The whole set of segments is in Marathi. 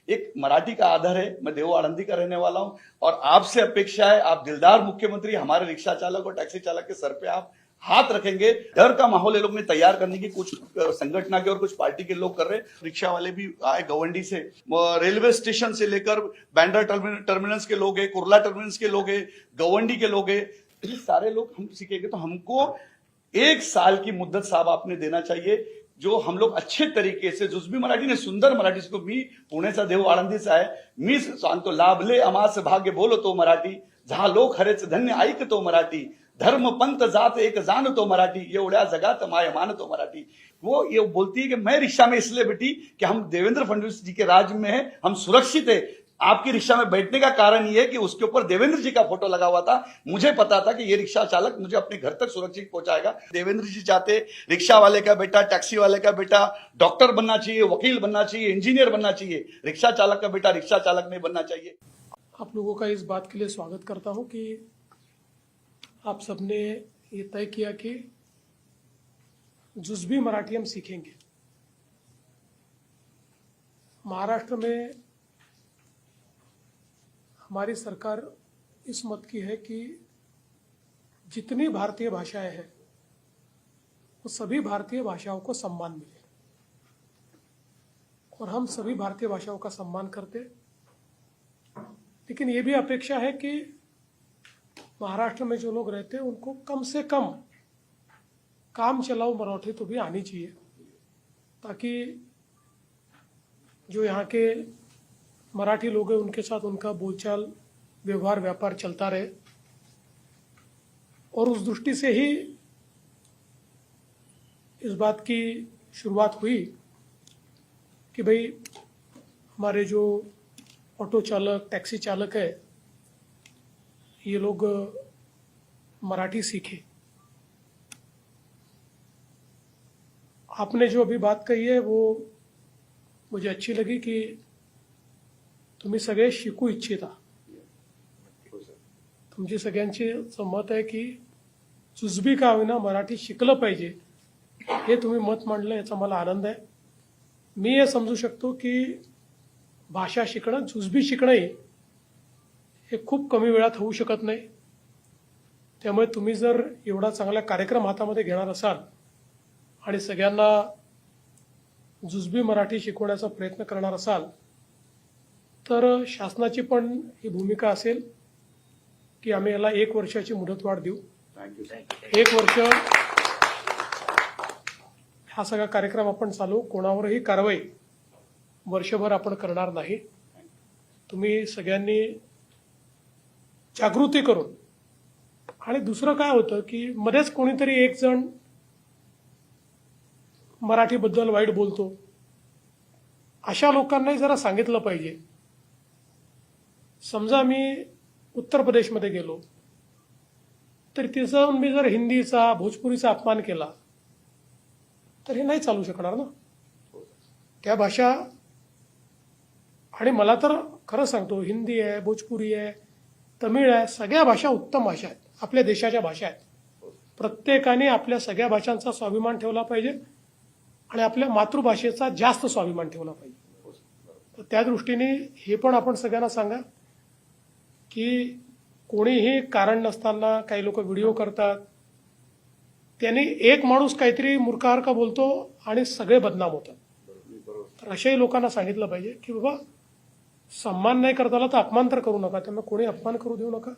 एक मराठी का आधार है। मैं देव आनंदी का रहने वाला हूं और आपसे अपेक्षा है, आप दिलदार मुख्यमंत्री हमारे रिक्शा चालक और टैक्सी चालक के सर पे आप हाथ रखेंगे। डर का माहौल ये लोग ने तैयार करने की कुछ संगठन के और कुछ पार्टी के लोग कर रहे हैं। रिक्शा वाले भी आए गवंडी से, रेलवे स्टेशन से लेकर बैंड्रा टर्मिनल्स के लोग हैं, कुर्ला टर्मिनल्स के लोग हैं, गवंडी के लोग हैं, ये सारे लोग हम सीखेंगे। तो हमको 1 साल की मुद्दत साहब आपने देना चाहिए, जो हम लोग अच्छे तरीके से जुजबी मराठीने सुंदर मराठी शिकतो। मी पुण्याचा देव आळंदीचा आहे, मी सांगतो लाभले अमास भाग्य बोलतो मराठी, जहां लोक हरेच धन्य ऐकतो मराठी, धर्म पंथ जात एक जानतो मराठी, एवढ्या जगात माय मानतो मराठी। वो ये बोलती है कि मैं रिक्शा में इसलिए बैठी कि हम देवेंद्र फडणवीस जी के राज में है, हम सुरक्षित है। आपकी रिक्शा में बैठने का कारण ये है कि उसके ऊपर देवेंद्र जी का फोटो लगा हुआ था। मुझे पता था कि ये रिक्शा चालक मुझे अपने घर तक सुरक्षित पहुंचाएगा। देवेंद्र जी चाहते रिक्शा वाले का बेटा, टैक्सी वाले का बेटा डॉक्टर बनना चाहिए, वकील बनना चाहिए, इंजीनियर बनना चाहिए। रिक्शा चालक का बेटा रिक्शा चालक नहीं बनना चाहिए। आप लोगों का इस बात के लिए स्वागत करता हूं कि आप सबने ये तय किया कि जुजबी मराठी हम सीखेंगे। महाराष्ट्र में हमारी सरकार इस मत की है कि जितनी भारतीय भाषाएं हैं वो सभी भारतीय भाषाओं को सम्मान मिले, और हम सभी भारतीय भाषाओं का सम्मान करते। लेकिन ये भी अपेक्षा है कि महाराष्ट्र में जो लोग रहते हैं उनको कम से कम काम चलाऊ मराठी तो भी आनी चाहिए, ताकि जो यहाँ के मराठी लोग हैं उनके साथ उनका बोलचाल व्यवहार व्यापार चलता रहे। और उस दृष्टि से ही इस बात की शुरुआत हुई कि भाई हमारे जो ऑटो चालक टैक्सी चालक है ये लोग मराठी सीखे। आपने जो अभी बात कही है वो मुझे अच्छी लगी कि तुम्ही सगळे शिकू इच्छिता। तुमची सगळ्यांची मत आहे की जुजबी का होईना मराठी शिकलं पाहिजे, हे तुम्ही मत मांडलं, याचा मला आनंद आहे। मी हे समजू शकतो की भाषा शिकणं, जुजबी शिकणं हे खूप कमी वेळात होऊ शकत नाही। त्यामुळे तुम्ही जर एवढा चांगला कार्यक्रम हातामध्ये घेणार असाल आणि सगळ्यांना जुजबी मराठी शिकवण्याचा प्रयत्न करणार असाल तर शासनाची पण ही भूमिका असेल की आम्ही याला 1 वर्षाची मुदतवाढ देऊ। 1 वर्ष हा सगळा कार्यक्रम आपण चालू, कोणावरही कारवाई वर्षभर आपण करणार नाही। तुम्ही सगळ्यांनी जागृती करून, आणि दुसरं काय होतं की मध्येच कोणीतरी एक जण मराठीबद्दल वाईट बोलतो, अशा लोकांनाही जरा सांगितलं पाहिजे। समजा मी उत्तर प्रदेशमध्ये गेलो तर तिथं मी जर हिंदीचा भोजपुरीचा अपमान केला तर हे नाही चालू शकणार ना। त्या भाषा, आणि मला तर खरं सांगतो हिंदी आहे, भोजपुरी आहे, तमिळ आहे, सगळ्या भाषा उत्तम भाषा आहेत, आपल्या देशाच्या भाषा आहेत। प्रत्येकाने आपल्या सगळ्या भाषांचा स्वाभिमान ठेवला पाहिजे आणि आपल्या मातृभाषेचा जास्त स्वाभिमान ठेवला पाहिजे। तर त्या दृष्टीने हे पण आपण सगळ्यांना सांगा की कोणीही कारण नसताना काही लोक व्हिडिओ करतात, त्यांनी एक माणूस काहीतरी मूर्खार्क बोलतो आणि सगळे बदनाम होतात। तर अशाही लोकांना सांगितलं पाहिजे की बाबा सम्मान नाही करता आला तर अपमान तर करू नका, त्यांना कोणी अपमान करू देऊ नका।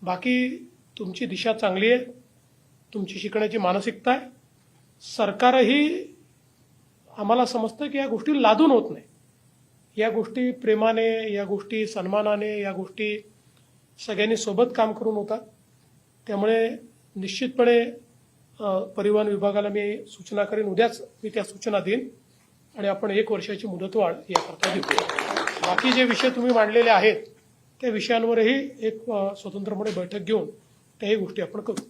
बाकी तुमची दिशा चांगली आहे, तुमची शिकण्याची मानसिकता आहे। सरकारही आम्हाला समजतं की या गोष्टी लादून होत नाही, या गोष्टी प्रेमाने, या गोष्टी सन्मानाने, या गोष्टी सगळ्यांनी सोबत काम करून होतात। त्यामुळे निश्चितपणे परिवहन विभागाला मी सूचना करेन, उद्याच मी त्या सूचना देईन आणि आपण 1 वर्षाची मुदतवाढ याकरता देऊ। बाकी जे विषय तुम्ही मांडलेले आहेत त्या विषयांवरही एक स्वतंत्रपणे बैठक घेऊन त्याही गोष्टी आपण करू।